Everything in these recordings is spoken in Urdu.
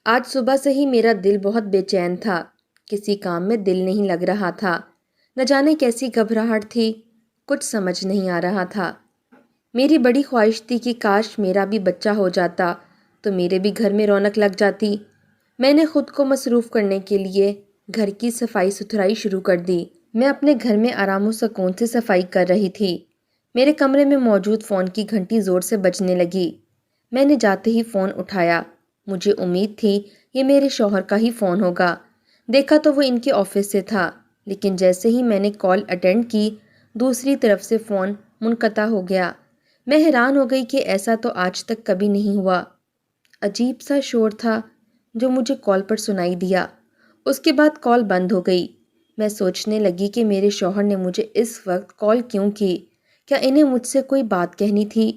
آج صبح سے ہی میرا دل بہت بے چین تھا۔ کسی کام میں دل نہیں لگ رہا تھا۔ نہ جانے کیسی گھبراہٹ تھی، کچھ سمجھ نہیں آ رہا تھا۔ میری بڑی خواہش تھی کہ کاش میرا بھی بچہ ہو جاتا تو میرے بھی گھر میں رونق لگ جاتی۔ میں نے خود کو مصروف کرنے کے لیے گھر کی صفائی ستھرائی شروع کر دی۔ میں اپنے گھر میں آرام و سکون سے صفائی کر رہی تھی۔ میرے کمرے میں موجود فون کی گھنٹی زور سے بجنے لگی۔ میں نے جاتے ہی فون اٹھایا۔ مجھے امید تھی یہ میرے شوہر کا ہی فون ہوگا۔ دیکھا تو وہ ان کے آفس سے تھا، لیکن جیسے ہی میں نے کال اٹینڈ کی، دوسری طرف سے فون منقطع ہو گیا۔ میں حیران ہو گئی کہ ایسا تو آج تک کبھی نہیں ہوا۔ عجیب سا شور تھا جو مجھے کال پر سنائی دیا۔ اس کے بعد کال بند ہو گئی۔ میں سوچنے لگی کہ میرے شوہر نے مجھے اس وقت کال کیوں کی؟ کیا انہیں مجھ سے کوئی بات کہنی تھی؟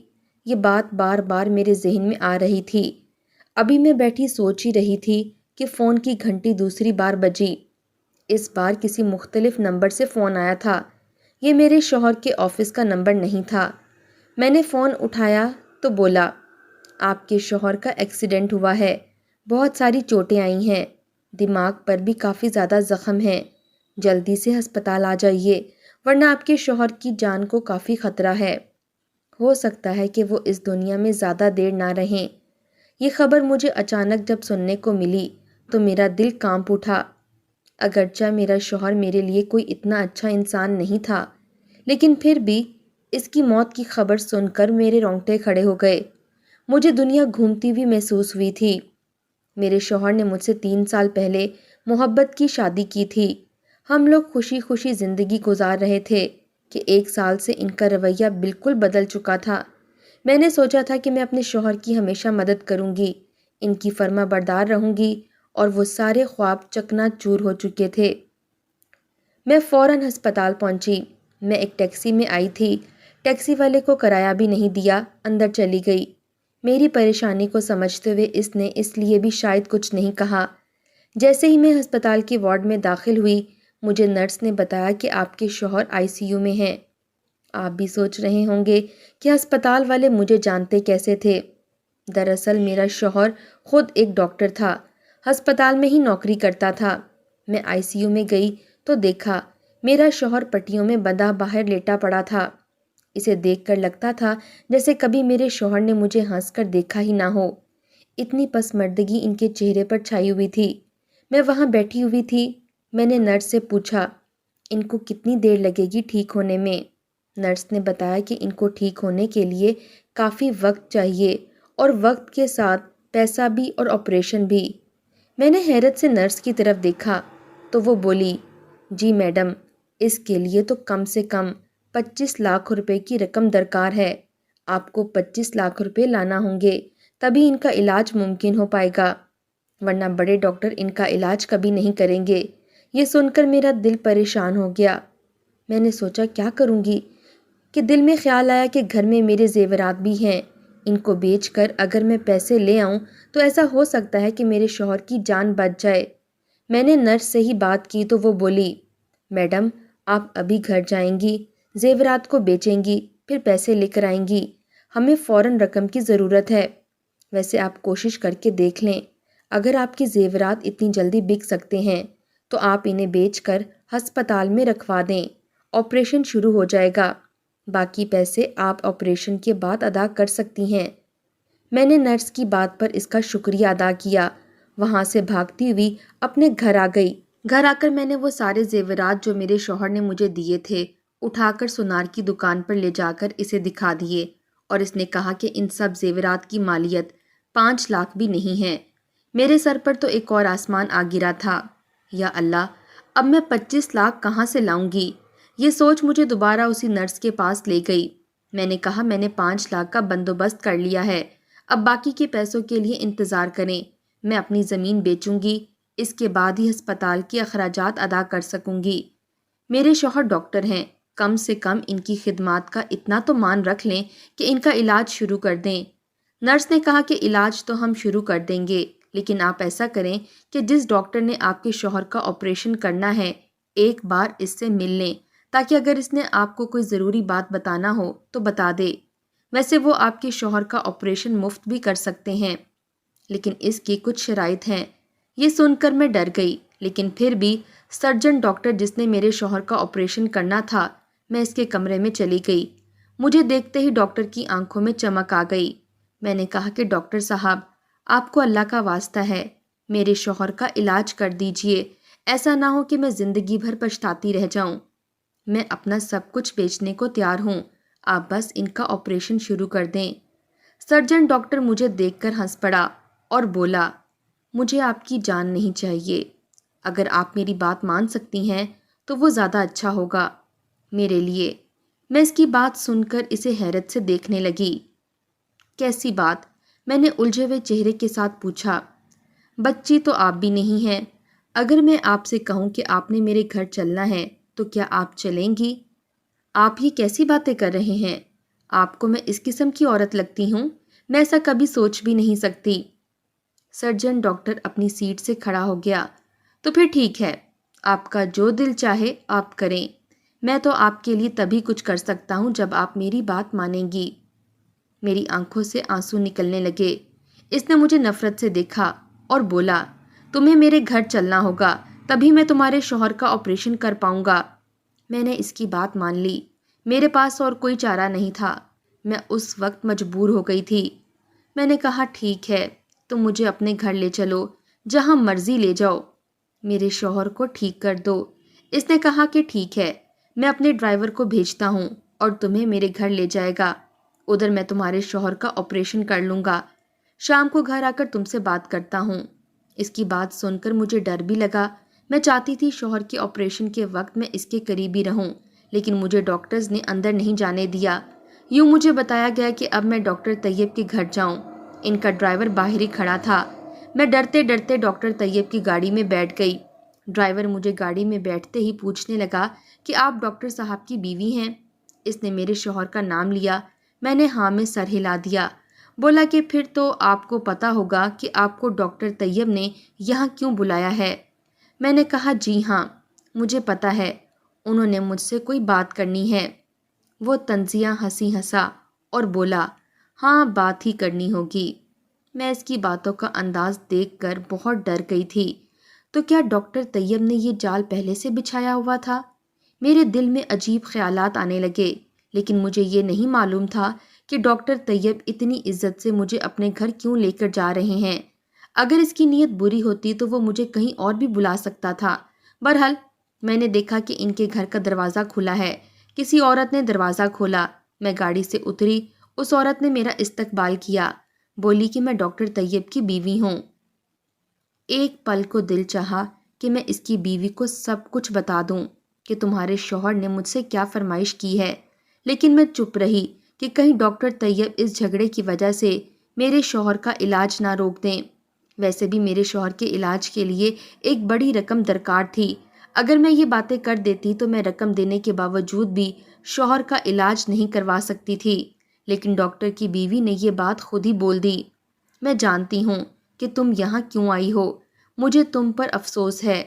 یہ بات بار بار میرے ذہن میں آ رہی تھی۔ ابھی میں بیٹھی سوچ ہی رہی تھی کہ فون کی گھنٹی دوسری بار بجی۔ اس بار کسی مختلف نمبر سے فون آیا تھا۔ یہ میرے شوہر کے آفس کا نمبر نہیں تھا۔ میں نے فون اٹھایا تو بولا، آپ کے شوہر کا ایکسیڈنٹ ہوا ہے، بہت ساری چوٹیں آئی ہیں، دماغ پر بھی کافی زیادہ زخم ہیں، جلدی سے ہسپتال آ جائیے ورنہ آپ کے شوہر کی جان کو کافی خطرہ ہے، ہو سکتا ہے کہ وہ اس دنیا میں زیادہ دیر نہ رہیں۔ یہ خبر مجھے اچانک جب سننے کو ملی تو میرا دل کانپ اٹھا۔ اگرچہ میرا شوہر میرے لیے کوئی اتنا اچھا انسان نہیں تھا، لیکن پھر بھی اس کی موت کی خبر سن کر میرے رونگٹے کھڑے ہو گئے۔ مجھے دنیا گھومتی ہوئی محسوس ہوئی تھی۔ میرے شوہر نے مجھ سے 3 سال پہلے محبت کی شادی کی تھی۔ ہم لوگ خوشی خوشی زندگی گزار رہے تھے کہ 1 سال سے ان کا رویہ بالکل بدل چکا تھا۔ میں نے سوچا تھا کہ میں اپنے شوہر کی ہمیشہ مدد کروں گی، ان کی فرما بردار رہوں گی، اور وہ سارے خواب چکنا چور ہو چکے تھے۔ میں فوراً ہسپتال پہنچی۔ میں ایک ٹیکسی میں آئی تھی۔ ٹیکسی والے کو کرایہ بھی نہیں دیا، اندر چلی گئی۔ میری پریشانی کو سمجھتے ہوئے اس نے اس لیے بھی شاید کچھ نہیں کہا۔ جیسے ہی میں ہسپتال کے وارڈ میں داخل ہوئی، مجھے نرس نے بتایا کہ آپ کے شوہر ICU میں ہیں۔ آپ بھی سوچ رہے ہوں گے کہ ہسپتال والے مجھے جانتے کیسے تھے۔ دراصل میرا شوہر خود ایک ڈاکٹر تھا، ہسپتال میں ہی نوکری کرتا تھا۔ میں ICU میں گئی تو دیکھا میرا شوہر پٹیوں میں بندھا باہر لیٹا پڑا تھا۔ اسے دیکھ کر لگتا تھا جیسے کبھی میرے شوہر نے مجھے ہنس کر دیکھا ہی نہ ہو۔ اتنی پسماردگی ان کے چہرے پر چھائی ہوئی تھی۔ میں وہاں بیٹھی ہوئی تھی۔ میں نے نرس سے پوچھا، ان کو کتنی دیر لگے گی ٹھیک ہونے میں؟ نرس نے بتایا کہ ان کو ٹھیک ہونے کے لیے کافی وقت چاہیے، اور وقت کے ساتھ پیسہ بھی اور آپریشن بھی۔ میں نے حیرت سے نرس کی طرف دیکھا تو وہ بولی، جی میڈم، اس کے لیے تو کم سے کم 25 لاکھ روپے کی رقم درکار ہے۔ آپ کو 25 لاکھ روپے لانا ہوں گے، تبھی ان کا علاج ممکن ہو پائے گا، ورنہ بڑے ڈاکٹر ان کا علاج کبھی نہیں کریں گے۔ یہ سن کر میرا دل پریشان ہو گیا۔ میں نے سوچا کیا کروں گی، کہ دل میں خیال آیا کہ گھر میں میرے زیورات بھی ہیں، ان کو بیچ کر اگر میں پیسے لے آؤں تو ایسا ہو سکتا ہے کہ میرے شوہر کی جان بچ جائے۔ میں نے نرس سے ہی بات کی تو وہ بولی، میڈم آپ ابھی گھر جائیں گی، زیورات کو بیچیں گی، پھر پیسے لے کر آئیں گی، ہمیں فوراً رقم کی ضرورت ہے۔ ویسے آپ کوشش کر کے دیکھ لیں، اگر آپ کے زیورات اتنی جلدی بک سکتے ہیں تو آپ انہیں بیچ کر ہسپتال میں رکھوا دیں، آپریشن شروع ہو جائے گا، باقی پیسے آپ آپریشن کے بعد ادا کر سکتی ہیں۔ میں نے نرس کی بات پر اس کا شکریہ ادا کیا۔ وہاں سے بھاگتی ہوئی اپنے گھر آ گئی۔ گھر آ کر میں نے وہ سارے زیورات جو میرے شوہر نے مجھے دیے تھے اٹھا کر سونار کی دکان پر لے جا کر اسے دکھا دیے، اور اس نے کہا کہ ان سب زیورات کی مالیت 5 لاکھ بھی نہیں ہے۔ میرے سر پر تو ایک اور آسمان آ گرا تھا۔ یا اللہ، اب میں 25 لاکھ کہاں سے لاؤں گی؟ یہ سوچ مجھے دوبارہ اسی نرس کے پاس لے گئی۔ میں نے کہا میں نے 5 لاکھ کا بندوبست کر لیا ہے، اب باقی کے پیسوں کے لیے انتظار کریں، میں اپنی زمین بیچوں گی، اس کے بعد ہی ہسپتال کے اخراجات ادا کر سکوں گی۔ میرے شوہر ڈاکٹر ہیں، کم سے کم ان کی خدمات کا اتنا تو مان رکھ لیں کہ ان کا علاج شروع کر دیں۔ نرس نے کہا کہ علاج تو ہم شروع کر دیں گے، لیکن آپ ایسا کریں کہ جس ڈاکٹر نے آپ کے شوہر کا آپریشن کرنا ہے ایک بار اس سے مل لیں، تاکہ اگر اس نے آپ کو کوئی ضروری بات بتانا ہو تو بتا دے۔ ویسے وہ آپ کے شوہر کا آپریشن مفت بھی کر سکتے ہیں۔ لیکن اس کی کچھ شرائط ہیں۔ یہ سن کر میں ڈر گئی، لیکن پھر بھی سرجن ڈاکٹر جس نے میرے شوہر کا آپریشن کرنا تھا، میں اس کے کمرے میں چلی گئی۔ مجھے دیکھتے ہی ڈاکٹر کی آنکھوں میں چمک آ گئی۔ میں نے کہا کہ ڈاکٹر صاحب، آپ کو اللہ کا واسطہ ہے، میرے شوہر کا علاج کر دیجئے، ایسا نہ ہو کہ میں زندگی بھر پچھتاتی رہ جاؤں۔ میں اپنا سب کچھ بیچنے کو تیار ہوں، آپ بس ان کا آپریشن شروع کر دیں۔ سرجن ڈاکٹر مجھے دیکھ کر ہنس پڑا اور بولا، مجھے آپ کی جان نہیں چاہیے، اگر آپ میری بات مان سکتی ہیں تو وہ زیادہ اچھا ہوگا میرے لیے۔ میں اس کی بات سن کر اسے حیرت سے دیکھنے لگی۔ کیسی بات؟ میں نے الجھے ہوئے چہرے کے ساتھ پوچھا۔ بچی تو آپ بھی نہیں ہیں، اگر میں آپ سے کہوں کہ آپ نے میرے گھر چلنا ہے تو کیا آپ چلیں گی؟ آپ یہ کیسی باتیں کر رہے ہیں؟ آپ کو میں اس قسم کی عورت لگتی ہوں؟ میں ایسا کبھی سوچ بھی نہیں سکتی۔ سرجن ڈاکٹر اپنی سیٹ سے کھڑا ہو گیا۔ تو پھر ٹھیک ہے، آپ کا جو دل چاہے آپ کریں، میں تو آپ کے لیے تبھی کچھ کر سکتا ہوں جب آپ میری بات مانیں گی۔ میری آنکھوں سے آنسو نکلنے لگے۔ اس نے مجھے نفرت سے دیکھا اور بولا، تمہیں میرے گھر چلنا ہوگا، تبھی میں تمہارے شوہر کا آپریشن کر پاؤں گا۔ میں نے اس کی بات مان لی، میرے پاس اور کوئی چارہ نہیں تھا، میں اس وقت مجبور ہو گئی تھی۔ میں نے کہا، ٹھیک ہے، تم مجھے اپنے گھر لے چلو، جہاں مرضی لے جاؤ، میرے شوہر کو ٹھیک کر دو۔ اس نے کہا کہ ٹھیک ہے، میں اپنے ڈرائیور کو بھیجتا ہوں اور تمہیں میرے گھر لے جائے گا، ادھر میں تمہارے شوہر کا آپریشن کر لوں گا، شام کو گھر آ کر تم سے بات کرتا ہوں۔ اس کی بات سن کر مجھے ڈر بھی لگا۔ میں چاہتی تھی شوہر کے آپریشن کے وقت میں اس کے قریب ہی رہوں، لیکن مجھے ڈاکٹرز نے اندر نہیں جانے دیا۔ یوں مجھے بتایا گیا کہ اب میں ڈاکٹر طیب کے گھر جاؤں۔ ان کا ڈرائیور باہر ہی کھڑا تھا۔ میں ڈرتے ڈرتے ڈاکٹر طیب کی گاڑی میں بیٹھ گئی۔ ڈرائیور مجھے گاڑی میں بیٹھتے ہی پوچھنے لگا کہ آپ ڈاکٹر صاحب کی بیوی ہیں؟ اس نے میرے شوہر کا نام لیا۔ میں نے ہاں میں سر ہلا دیا۔ بولا کہ پھر تو آپ کو پتا ہوگا کہ آپ کو ڈاکٹر طیب نے یہاں کیوں بلایا ہے۔ میں نے کہا، جی ہاں، مجھے پتا ہے، انہوں نے مجھ سے کوئی بات کرنی ہے۔ وہ طنزیہ ہنسا اور بولا، ہاں بات ہی کرنی ہوگی۔ میں اس کی باتوں کا انداز دیکھ کر بہت ڈر گئی تھی۔ تو کیا ڈاکٹر طیب نے یہ جال پہلے سے بچھایا ہوا تھا؟ میرے دل میں عجیب خیالات آنے لگے، لیکن مجھے یہ نہیں معلوم تھا کہ ڈاکٹر طیب اتنی عزت سے مجھے اپنے گھر کیوں لے کر جا رہے ہیں۔ اگر اس کی نیت بری ہوتی تو وہ مجھے کہیں اور بھی بلا سکتا تھا۔ بہرحال میں نے دیکھا کہ ان کے گھر کا دروازہ کھلا ہے۔ کسی عورت نے دروازہ کھولا۔ میں گاڑی سے اتری۔ اس عورت نے میرا استقبال کیا، بولی کہ میں ڈاکٹر طیب کی بیوی ہوں۔ ایک پل کو دل چاہا کہ میں اس کی بیوی کو سب کچھ بتا دوں کہ تمہارے شوہر نے مجھ سے کیا فرمائش کی ہے، لیکن میں چپ رہی کہ کہیں ڈاکٹر طیب اس جھگڑے کی وجہ سے میرے شوہر کا علاج نہ روک دیں۔ ویسے بھی میرے شوہر کے علاج کے لیے ایک بڑی رقم درکار تھی۔ اگر میں یہ باتیں کر دیتی تو میں رقم دینے کے باوجود بھی شوہر کا علاج نہیں کروا سکتی تھی، لیکن ڈاکٹر کی بیوی نے یہ بات خود ہی بول دی۔ میں جانتی ہوں کہ تم یہاں کیوں آئی ہو، مجھے تم پر افسوس ہے۔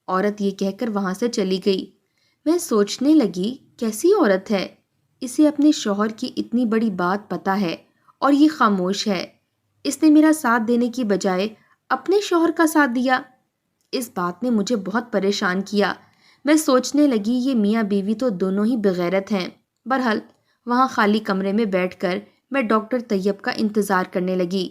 عورت یہ کہہ کر وہاں سے چلی گئی۔ میں سوچنے لگی، کیسی عورت ہے، اسے اپنے شوہر کی اتنی بڑی بات پتہ ہے اور یہ خاموش ہے۔ اس نے میرا ساتھ دینے کی بجائے اپنے شوہر کا ساتھ دیا۔ اس بات نے مجھے بہت پریشان کیا۔ میں سوچنے لگی، یہ میاں بیوی تو دونوں ہی بغیرت ہیں۔ بہرحال وہاں خالی کمرے میں بیٹھ کر میں ڈاکٹر طیب کا انتظار کرنے لگی۔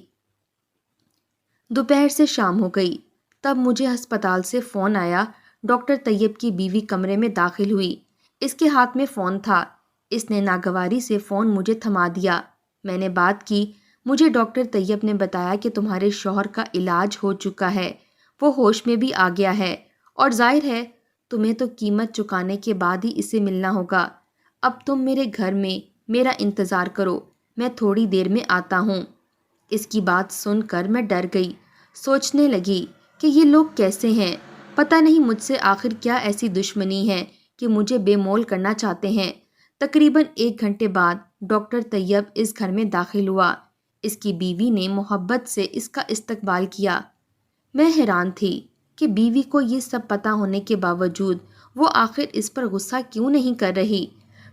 دوپہر سے شام ہو گئی، تب مجھے ہسپتال سے فون آیا۔ ڈاکٹر طیب کی بیوی کمرے میں داخل ہوئی۔ اس کے ہاتھ میں فون تھا۔ اس نے ناگواری سے فون مجھے تھما دیا۔ میں نے بات کی۔ مجھے ڈاکٹر طیب نے بتایا کہ تمہارے شوہر کا علاج ہو چکا ہے، وہ ہوش میں بھی آ گیا ہے، اور ظاہر ہے تمہیں تو قیمت چکانے کے بعد ہی اسے ملنا ہوگا۔ اب تم میرے گھر میں میرا انتظار کرو، میں تھوڑی دیر میں آتا ہوں۔ اس کی بات سن کر میں ڈر گئی۔ سوچنے لگی کہ یہ لوگ کیسے ہیں، پتہ نہیں مجھ سے آخر کیا ایسی دشمنی ہے کہ مجھے بے مول کرنا چاہتے ہیں۔ تقریباً 1 گھنٹے بعد ڈاکٹر طیب اس گھر میں داخل ہوا۔ اس کی بیوی نے محبت سے اس کا استقبال کیا۔ میں حیران تھی کہ بیوی کو یہ سب پتہ ہونے کے باوجود وہ آخر اس پر غصہ کیوں نہیں کر رہی۔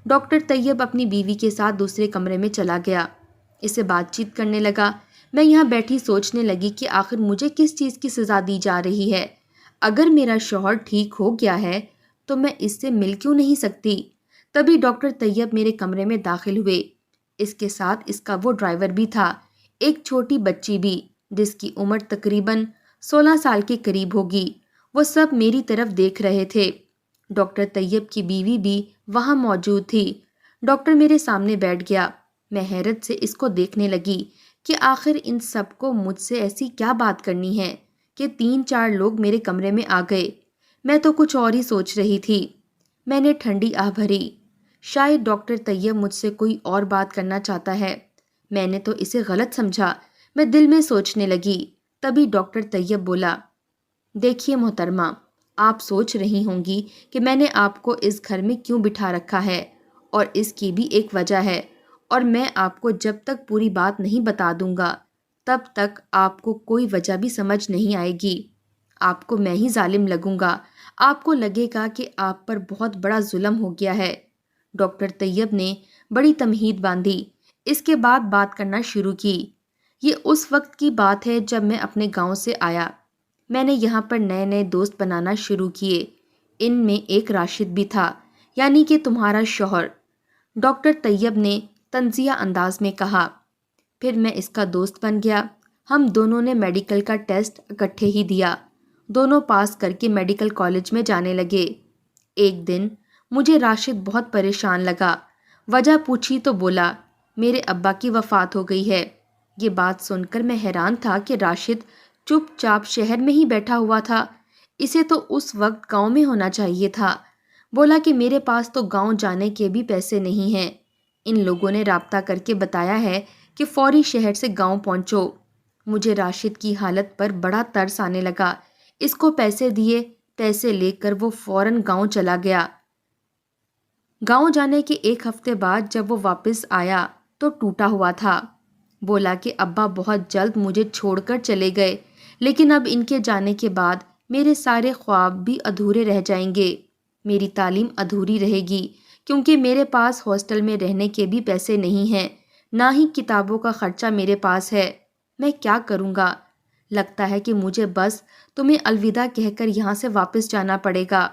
ڈاکٹر طیب اپنی بیوی کے ساتھ دوسرے کمرے میں چلا گیا، اسے بات چیت کرنے لگا۔ میں یہاں بیٹھی سوچنے لگی کہ آخر مجھے کس چیز کی سزا دی جا رہی ہے۔ اگر میرا شوہر ٹھیک ہو گیا ہے تو میں اس سے مل کیوں نہیں سکتی؟ تبھی ڈاکٹر طیب میرے کمرے میں داخل ہوئے۔ اس کے ساتھ اس کا وہ ڈرائیور بھی تھا، ایک چھوٹی بچی بھی جس کی عمر تقریباً 16 سال کے قریب ہوگی۔ وہ سب میری طرف دیکھ رہے تھے۔ ڈاکٹر طیب کی بیوی بھی وہاں موجود تھی۔ ڈاکٹر میرے سامنے بیٹھ گیا۔ میں حیرت سے اس کو دیکھنے لگی کہ آخر ان سب کو مجھ سے ایسی کیا بات کرنی ہے کہ 3-4 لوگ میرے کمرے میں آ گئے۔ میں تو کچھ اور ہی سوچ رہی تھی۔ میں نے ٹھنڈی آہ بھری۔ شاید ڈاکٹر طیب مجھ سے کوئی اور بات کرنا چاہتا ہے۔ میں نے تو اسے غلط سمجھا، میں دل میں سوچنے لگی۔ تبھی ڈاکٹر طیب بولا، دیکھیے محترمہ، آپ سوچ رہی ہوں گی کہ میں نے آپ کو اس گھر میں کیوں بٹھا رکھا ہے، اور اس کی بھی ایک وجہ ہے، اور میں آپ کو جب تک پوری بات نہیں بتا دوں گا تب تک آپ کو کوئی وجہ بھی سمجھ نہیں آئے گی۔ آپ کو میں ہی ظالم لگوں گا، آپ کو لگے گا کہ آپ پر بہت بڑا ظلم ہو گیا ہے۔ ڈاکٹر طیب نے بڑی تمہید باندھی۔ اس کے بعد بات کرنا شروع کی۔ یہ اس وقت کی بات ہے جب میں اپنے گاؤں سے آیا۔ میں نے یہاں پر نئے نئے دوست بنانا شروع کیے۔ ان میں ایک راشد بھی تھا، یعنی کہ تمہارا شوہر۔ ڈاکٹر طیب نے طنزیہ انداز میں کہا۔ پھر میں اس کا دوست بن گیا۔ ہم دونوں نے میڈیکل کا ٹیسٹ اکٹھے ہی دیا۔ دونوں پاس کر کے میڈیکل کالج میں جانے لگے۔ ایک دن مجھے راشد بہت پریشان لگا۔ وجہ پوچھی تو بولا، میرے ابا کی وفات ہو گئی ہے۔ یہ بات سن کر میں حیران تھا کہ راشد چپ چاپ شہر میں ہی بیٹھا ہوا تھا۔ اسے تو اس وقت گاؤں میں ہونا چاہیے تھا۔ بولا کہ میرے پاس تو گاؤں جانے کے بھی پیسے نہیں ہیں۔ ان لوگوں نے رابطہ کر کے بتایا ہے کہ فوری شہر سے گاؤں پہنچو۔ مجھے راشد کی حالت پر بڑا ترس آنے لگا۔ اس کو پیسے دیے، پیسے لے کر وہ فوراً گاؤں چلا گیا۔ گاؤں جانے کے 1 ہفتے بعد جب وہ واپس آیا تو ٹوٹا ہوا تھا۔ بولا کہ ابا بہت جلد مجھے چھوڑ کر چلے گئے، لیکن اب ان کے جانے کے بعد میرے سارے خواب بھی ادھورے رہ جائیں گے۔ میری تعلیم ادھوری رہے گی، کیونکہ میرے پاس ہاسٹل میں رہنے کے بھی پیسے نہیں ہیں، نہ ہی کتابوں کا خرچہ میرے پاس ہے۔ میں کیا کروں گا؟ لگتا ہے کہ مجھے بس تمہیں الوداع کہہ کر یہاں سے واپس جانا پڑے گا۔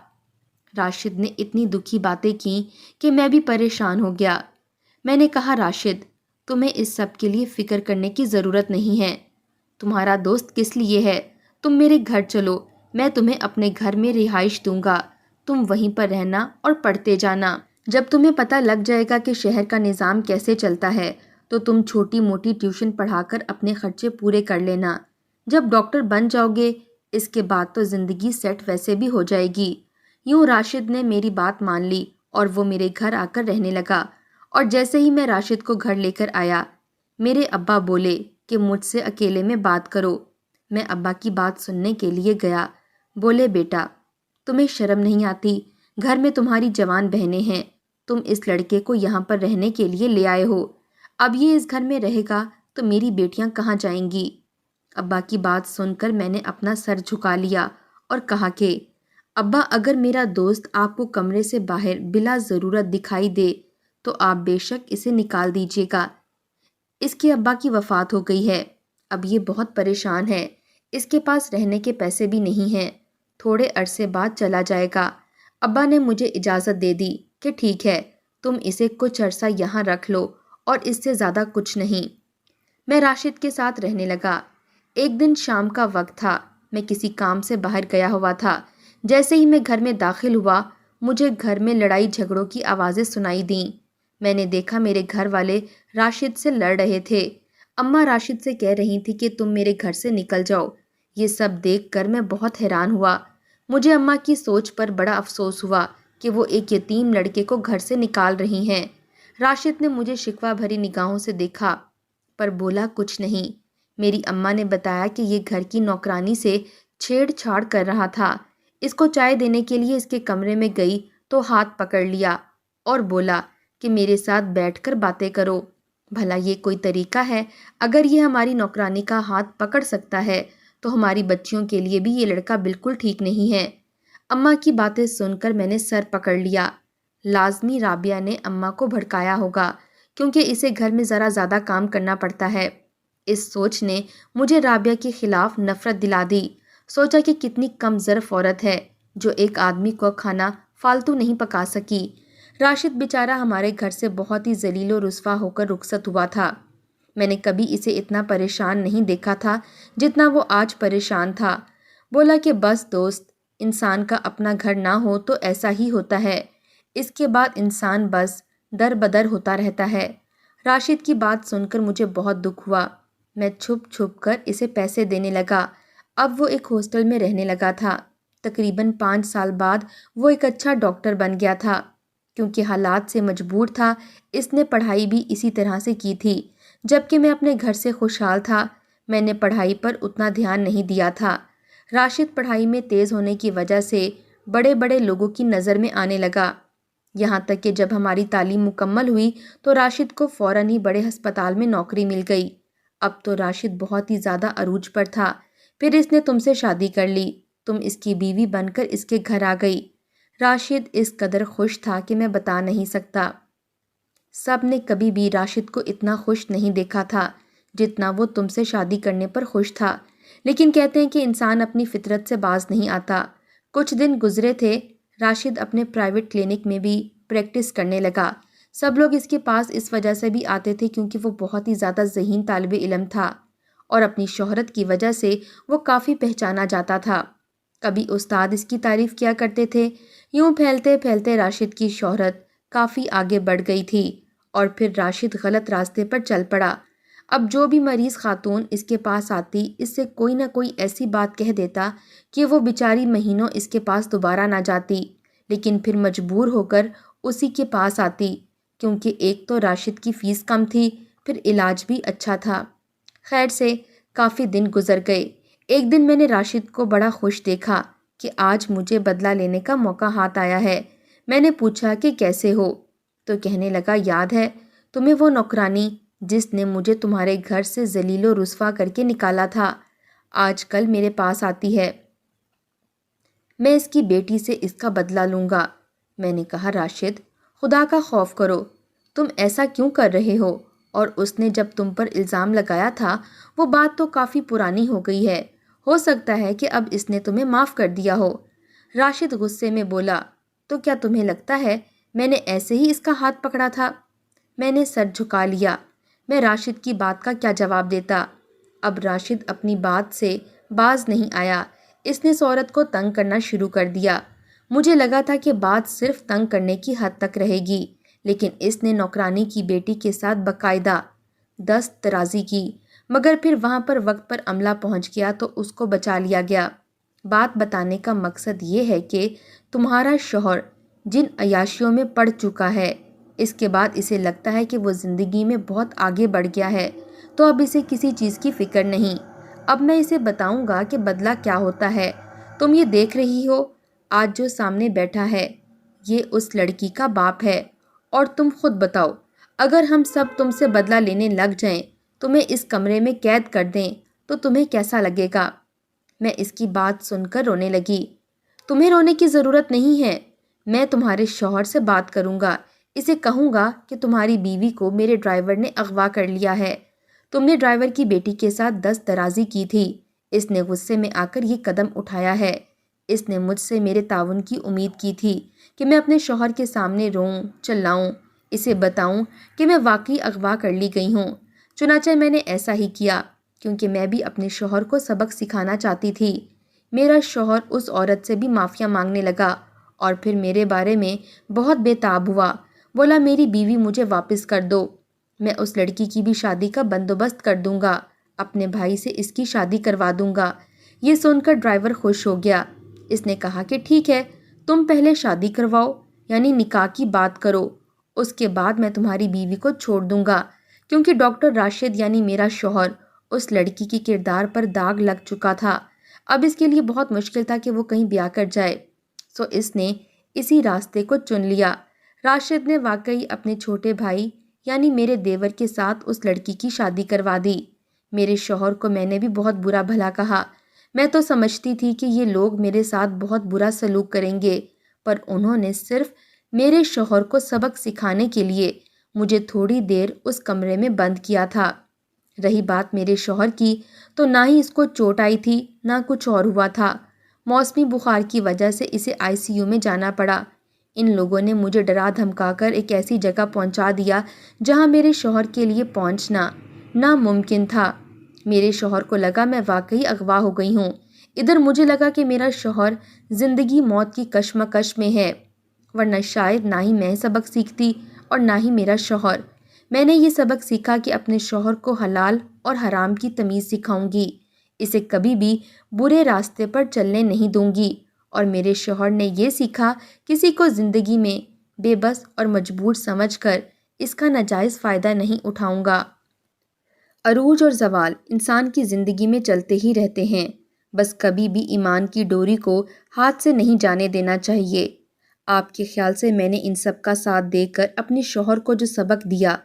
راشد نے اتنی دکھی باتیں کیں کہ میں بھی پریشان ہو گیا۔ میں نے کہا، راشد، تمہیں اس سب کے لیے فکر کرنے کی ضرورت نہیں ہے۔ تمہارا دوست کس لیے ہے؟ تم میرے گھر چلو، میں تمہیں اپنے گھر میں رہائش دوں گا۔ تم وہیں پر رہنا اور پڑھتے جانا۔ جب تمہیں پتہ لگ جائے گا کہ شہر کا نظام کیسے چلتا ہے تو تم چھوٹی موٹی ٹیوشن پڑھا کر اپنے خرچے پورے کر لینا۔ جب ڈاکٹر بن جاؤ گے، اس کے بعد تو زندگی سیٹ ویسے بھی ہو جائے گی۔ یوں راشد نے میری بات مان لی اور وہ میرے گھر آ کر رہنے لگا۔ اور جیسے ہی میں راشد کو گھر لے کر آیا، میرے ابا بولے کہ مجھ سے اکیلے میں بات کرو۔ میں ابا کی بات سننے کے لیے گیا۔ بولے، بیٹا، تمہیں شرم نہیں آتی؟ گھر میں تمہاری جوان بہنیں ہیں، تم اس لڑکے کو یہاں پر رہنے کے لیے لے آئے ہو۔ اب یہ اس گھر میں رہے گا تو میری بیٹیاں کہاں جائیں گی؟ ابا کی بات سن کر میں نے اپنا سر جھکا لیا اور کہا کہ ابا، اگر میرا دوست آپ کو کمرے سے باہر بلا ضرورت دکھائی دے تو آپ بے شک اسے نکال دیجیے گا۔ اس کے ابا کی وفات ہو گئی ہے، اب یہ بہت پریشان ہے، اس کے پاس رہنے کے پیسے بھی نہیں ہیں، تھوڑے عرصے بعد چلا جائے گا۔ ابا نے مجھے اجازت دے دی کہ ٹھیک ہے، تم اسے کچھ عرصہ یہاں رکھ لو اور اس سے زیادہ کچھ نہیں۔ میں راشد کے ساتھ رہنے لگا۔ ایک دن شام کا وقت تھا، میں کسی کام سے باہر گیا ہوا تھا۔ جیسے ہی میں گھر میں داخل ہوا، مجھے گھر میں لڑائی جھگڑوں کی آوازیں سنائی دیں۔ میں نے دیکھا میرے گھر والے راشد سے لڑ رہے تھے۔ اماں راشد سے کہہ رہی تھی کہ تم میرے گھر سے نکل جاؤ۔ یہ سب دیکھ کر میں بہت حیران ہوا۔ مجھے اماں کی سوچ پر بڑا افسوس ہوا کہ وہ ایک یتیم لڑکے کو گھر سے نکال رہی ہیں۔ راشد نے مجھے شکوہ بھری نگاہوں سے دیکھا پر بولا کچھ نہیں۔ میری اماں نے بتایا کہ یہ گھر کی نوکرانی سے چھیڑ چھاڑ کر رہا تھا۔ اس کو چائے دینے کے لیے اس کے کمرے میں گئی تو ہاتھ پکڑ لیا اور بولا کہ میرے ساتھ بیٹھ کر باتیں کرو۔ بھلا یہ کوئی طریقہ ہے؟ اگر یہ ہماری نوکرانی کا ہاتھ پکڑ سکتا ہے تو ہماری بچیوں کے لیے بھی یہ لڑکا بالکل ٹھیک نہیں ہے۔ اماں کی باتیں سن کر میں نے سر پکڑ لیا۔ لازمی رابعہ نے اماں کو بھڑکایا ہوگا، کیونکہ اسے گھر میں ذرا زیادہ کام کرنا پڑتا ہے۔ اس سوچ نے مجھے رابعہ کے خلاف نفرت دلا دی۔ سوچا کہ کتنی کم ظرف عورت ہے جو ایک آدمی کو کھانا فالتو نہیں پکا سکی۔ راشد بیچارہ ہمارے گھر سے بہت ہی ذلیل و رسوا ہو کر رخصت ہوا تھا۔ میں نے کبھی اسے اتنا پریشان نہیں دیکھا تھا جتنا وہ آج پریشان تھا۔ بولا کہ بس دوست، انسان کا اپنا گھر نہ ہو تو ایسا ہی ہوتا ہے، اس کے بعد انسان بس در بدر ہوتا رہتا ہے۔ راشد کی بات سن کر مجھے بہت دکھ ہوا۔ میں چھپ چھپ کر اسے پیسے دینے لگا۔ اب وہ ایک ہاسٹل میں رہنے لگا تھا۔ تقریباً 5 سال بعد وہ ایک اچھا ڈاکٹر بن گیا تھا۔ کیونکہ حالات سے مجبور تھا، اس نے پڑھائی بھی اسی طرح سے کی تھی۔ جبکہ میں اپنے گھر سے خوشحال تھا، میں نے پڑھائی پر اتنا دھیان نہیں دیا تھا۔ راشد پڑھائی میں تیز ہونے کی وجہ سے بڑے بڑے لوگوں کی نظر میں آنے لگا۔ یہاں تک کہ جب ہماری تعلیم مکمل ہوئی تو راشد کو فوراً ہی بڑے ہسپتال میں نوکری مل گئی۔ اب تو راشد بہت ہی زیادہ عروج پر تھا۔ پھر اس نے تم سے شادی کر لی، تم اس کی بیوی بن کر اس کے گھر آ گئی۔ راشد اس قدر خوش تھا کہ میں بتا نہیں سکتا۔ سب نے کبھی بھی راشد کو اتنا خوش نہیں دیکھا تھا جتنا وہ تم سے شادی کرنے پر خوش تھا۔ لیکن کہتے ہیں کہ انسان اپنی فطرت سے باز نہیں آتا۔ کچھ دن گزرے تھے، راشد اپنے پرائیویٹ کلینک میں بھی پریکٹس کرنے لگا۔ سب لوگ اس کے پاس اس وجہ سے بھی آتے تھے کیونکہ وہ بہت ہی زیادہ ذہین طالب علم تھا اور اپنی شہرت کی وجہ سے وہ کافی پہچانا جاتا تھا۔ کبھی استاد اس کی تعریف کیا کرتے تھے۔ یوں پھیلتے پھیلتے راشد کی شہرت کافی آگے بڑھ گئی تھی اور پھر راشد غلط راستے پر چل پڑا۔ اب جو بھی مریض خاتون اس کے پاس آتی، اس سے کوئی نہ کوئی ایسی بات کہہ دیتا کہ وہ بیچاری مہینوں اس کے پاس دوبارہ نہ جاتی، لیکن پھر مجبور ہو کر اسی کے پاس آتی، کیونکہ ایک تو راشد کی فیس کم تھی، پھر علاج بھی اچھا تھا۔ خیر سے کافی دن گزر گئے۔ ایک دن میں نے راشد کو بڑا خوش دیکھا کہ آج مجھے بدلہ لینے کا موقع ہاتھ آیا ہے۔ میں نے پوچھا کہ کیسے ہو؟ تو کہنے لگا، یاد ہے تمہیں وہ نوکرانی جس نے مجھے تمہارے گھر سے ذلیل و رسوا کر کے نکالا تھا، آج کل میرے پاس آتی ہے۔ میں اس کی بیٹی سے اس کا بدلہ لوں گا۔ میں نے کہا، راشد خدا کا خوف کرو، تم ایسا کیوں کر رہے ہو؟ اور اس نے جب تم پر الزام لگایا تھا وہ بات تو کافی پرانی ہو گئی ہے، ہو سکتا ہے کہ اب اس نے تمہیں معاف کر دیا ہو۔ راشد غصے میں بولا، تو کیا تمہیں لگتا ہے میں نے ایسے ہی اس کا ہاتھ پکڑا تھا؟ میں نے سر جھکا لیا۔ میں راشد کی بات کا کیا جواب دیتا؟ اب راشد اپنی بات سے باز نہیں آیا۔ اس نے اس عورت کو تنگ کرنا شروع کر دیا۔ مجھے لگا تھا کہ بات صرف تنگ کرنے کی حد تک رہے گی، لیکن اس نے نوکرانی کی بیٹی کے ساتھ باقاعدہ دست درازی کی، مگر پھر وہاں پر وقت پر عملہ پہنچ گیا تو اس کو بچا لیا گیا۔ بات بتانے کا مقصد یہ ہے کہ تمہارا شوہر جن عیاشیوں میں پڑ چکا ہے، اس کے بعد اسے لگتا ہے کہ وہ زندگی میں بہت آگے بڑھ گیا ہے، تو اب اسے کسی چیز کی فکر نہیں۔ اب میں اسے بتاؤں گا کہ بدلہ کیا ہوتا ہے۔ تم یہ دیکھ رہی ہو، آج جو سامنے بیٹھا ہے یہ اس لڑکی کا باپ ہے، اور تم خود بتاؤ، اگر ہم سب تم سے بدلہ لینے لگ جائیں، تمہیں اس کمرے میں قید کر دیں تو تمہیں کیسا لگے گا؟ میں اس کی بات سن کر رونے لگی۔ تمہیں رونے کی ضرورت نہیں ہے، میں تمہارے شوہر سے بات کروں گا، اسے کہوں گا کہ تمہاری بیوی کو میرے ڈرائیور نے اغوا کر لیا ہے، تم نے ڈرائیور کی بیٹی کے ساتھ دست درازی کی تھی، اس نے غصے میں آ کر یہ قدم اٹھایا ہے، اس نے مجھ سے میرے تعاون کی امید کی تھی کہ میں اپنے شوہر کے سامنے روؤں چلاؤں، اسے بتاؤں کہ میں واقعی اغوا کر لی گئی ہوں۔ چنانچہ میں نے ایسا ہی کیا، کیونکہ میں بھی اپنے شوہر کو سبق سکھانا چاہتی تھی۔ میرا شوہر اس عورت سے بھی معافیا مانگنے لگا اور پھر میرے بارے میں بہت بے تاب ہوا، بولا میری بیوی مجھے واپس کر دو، میں اس لڑکی کی بھی شادی کا بندوبست کر دوں گا، اپنے بھائی سے اس کی شادی کروا دوں گا۔ یہ سن کر ڈرائیور خوش ہو گیا۔ اس نے کہا کہ ٹھیک ہے، تم پہلے شادی کرواؤ، یعنی نکاح کی بات کرو، اس کے بعد میں تمہاری بیوی کو چھوڑ دوں گا، کیونکہ ڈاکٹر راشد یعنی میرا شوہر اس لڑکی کی کردار پر داغ لگ چکا تھا، اب اس کے لیے بہت مشکل تھا کہ وہ کہیں بیاہ کر جائے، سو اس نے اسی راستے کو چن لیا۔ راشد نے واقعی اپنے چھوٹے بھائی یعنی میرے دیور کے ساتھ اس لڑکی کی شادی کروا دی۔ میرے شوہر کو میں نے بھی بہت برا بھلا کہا، میں تو سمجھتی تھی کہ یہ لوگ میرے ساتھ بہت برا سلوک کریں گے، پر انہوں نے صرف میرے شوہر کو سبق سکھانے کے لیے مجھے تھوڑی دیر اس کمرے میں بند کیا تھا۔ رہی بات میرے شوہر کی تو نہ ہی اس کو چوٹ آئی تھی نہ کچھ اور ہوا تھا۔ موسمی بخار کی وجہ سے اسے ICU میں جانا پڑا۔ ان لوگوں نے مجھے ڈرا دھمکا کر ایک ایسی جگہ پہنچا دیا جہاں میرے شوہر کے لیے پہنچنا ناممکن تھا۔ میرے شوہر کو لگا میں واقعی اغوا ہو گئی ہوں۔ ادھر مجھے لگا کہ میرا شوہر زندگی موت کی کشمکش میں ہے، ورنہ شاید نہ ہی میں سبق سیکھتی اور نہ ہی میرا شوہر۔ میں نے یہ سبق سیکھا کہ اپنے شوہر کو حلال اور حرام کی تمیز سکھاؤں گی، اسے کبھی بھی برے راستے پر چلنے نہیں دوں گی، اور میرے شوہر نے یہ سیکھا کسی کو زندگی میں بے بس اور مجبور سمجھ کر اس کا ناجائز فائدہ نہیں اٹھاؤں گا۔ عروج اور زوال انسان کی زندگی میں چلتے ہی رہتے ہیں، بس کبھی بھی ایمان کی ڈوری کو ہاتھ سے نہیں جانے دینا چاہیے۔ آپ کے خیال سے میں نے ان سب کا ساتھ دے کر اپنے شوہر کو جو سبق دیا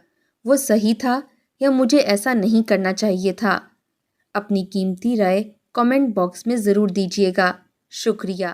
وہ صحیح تھا یا مجھے ایسا نہیں کرنا چاہیے تھا؟ اپنی قیمتی رائے کامنٹ باکس میں ضرور دیجیے گا۔ شکریہ۔